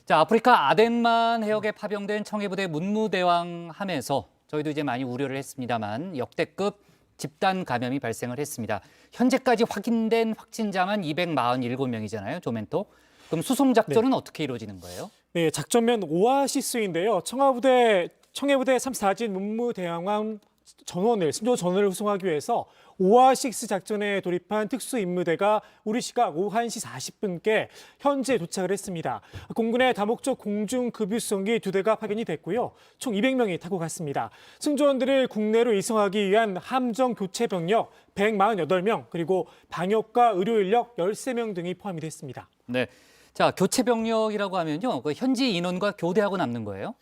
자, 아프리카 아덴만 해역에 파병된 청해부대 문무대왕함에서 저희도 이제 많이 우려를 했습니다만 역대급 집단 감염이 발생을 했습니다. 현재까지 확인된 확진자만 247명이잖아요, 조멘토. 그럼 수송 작전은 어떻게 이루어지는 거예요? 네, 작전명 오아시스인데요. 청해부대 34진 문무대왕함 승조 전원을 후송하기 위해서 오아시스 작전에 돌입한 특수임무대가 우리 시각 오후 1시 40분께 현지에 도착을 했습니다. 공군의 다목적 공중급유수송기 2대가 파견이 됐고요. 총 200명이 타고 갔습니다. 승조원들을 국내로 이송하기 위한 함정 교체 병력 148명, 그리고 방역과 의료 인력 13명 등이 포함이 됐습니다. 네. 자, 교체 병력이라고 하면요. 그 현지 인원과 교대하고 남는 거예요?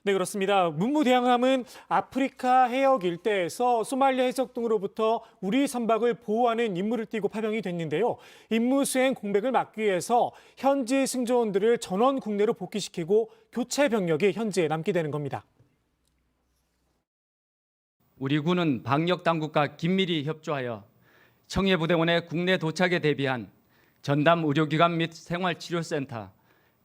네, 그렇습니다. 문무대왕함은 아프리카 해역 일대에서 소말리아 해적 등으로부터 우리 선박을 보호하는 임무를 띠고 파병이 됐는데요. 임무 수행 공백을 막기 위해서 현지 승조원들을 전원 국내로 복귀시키고 교체 병력이 현지에 남게 되는 겁니다. 우리 군은 방역 당국과 긴밀히 협조하여 청해부대원의 국내 도착에 대비한 전담 의료기관 및 생활치료센터,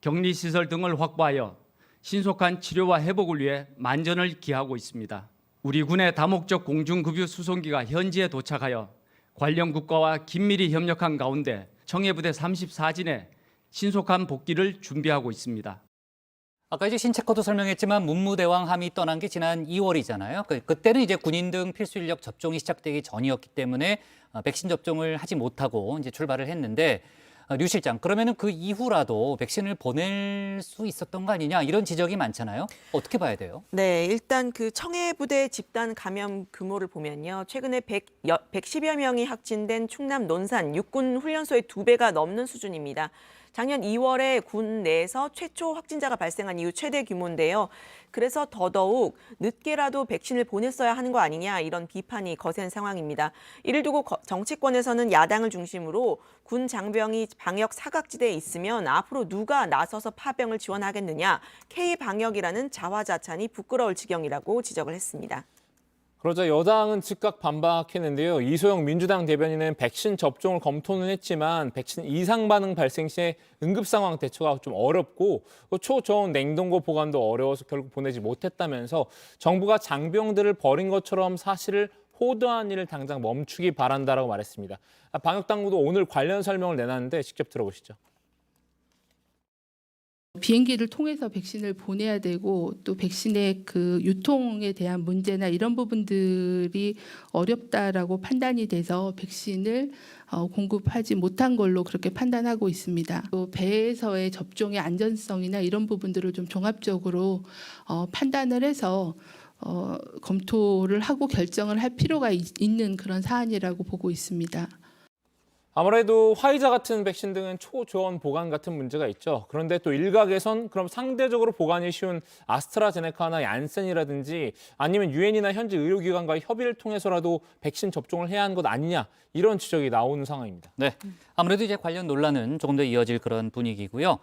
격리시설 등을 확보하여 신속한 치료와 회복을 위해 만전을 기하고 있습니다. 우리 군의 다목적 공중급유 수송기가 현지에 도착하여 관련 국가와 긴밀히 협력한 가운데 청해부대 34진의 신속한 복귀를 준비하고 있습니다. 아까 이제 신체커도 설명했지만 문무대왕함이 떠난 게 지난 2월이잖아요. 그때는 이제 군인 등 필수 인력 접종이 시작되기 전이었기 때문에 백신 접종을 하지 못하고 이제 출발을 했는데 류 실장, 그러면은 그 이후라도 백신을 보낼 수 있었던 거 아니냐 이런 지적이 많잖아요. 어떻게 봐야 돼요? 네, 일단 그 청해부대 집단 감염 규모를 보면요. 최근에 110여 명이 확진된 충남 논산 육군 훈련소의 2배가 넘는 수준입니다. 작년 2월에 군 내에서 최초 확진자가 발생한 이후 최대 규모인데요. 그래서 더더욱 늦게라도 백신을 보냈어야 하는 거 아니냐 이런 비판이 거센 상황입니다. 이를 두고 정치권에서는 야당을 중심으로 군 장병이 방역 사각지대에 있으면 앞으로 누가 나서서 파병을 지원하겠느냐, K방역이라는 자화자찬이 부끄러울 지경이라고 지적을 했습니다. 그러자 여당은 즉각 반박했는데요. 이소영 민주당 대변인은 백신 접종을 검토는 했지만 백신 이상 반응 발생 시에 응급 상황 대처가 좀 어렵고 초저온 냉동고 보관도 어려워서 결국 보내지 못했다면서 정부가 장병들을 버린 것처럼 사실을 호도한 일을 당장 멈추기 바란다라고 말했습니다. 방역당국도 오늘 관련 설명을 내놨는데 직접 들어보시죠. 비행기를 통해서 백신을 보내야 되고 또 백신의 그 유통에 대한 문제나 이런 부분들이 어렵다라고 판단이 돼서 백신을 공급하지 못한 걸로 그렇게 판단하고 있습니다. 또 배에서의 접종의 안전성이나 이런 부분들을 좀 종합적으로 판단을 해서 검토를 하고 결정을 할 필요가 있는 그런 사안이라고 보고 있습니다. 아무래도 화이자 같은 백신 등은 초저온 보관 같은 문제가 있죠. 그런데 또 일각에선 그럼 상대적으로 보관이 쉬운 아스트라제네카나 얀센이라든지 아니면 유엔이나 현지 의료기관과의 협의를 통해서라도 백신 접종을 해야 하는 것 아니냐 이런 지적이 나오는 상황입니다. 네, 아무래도 이제 관련 논란은 조금 더 이어질 그런 분위기고요.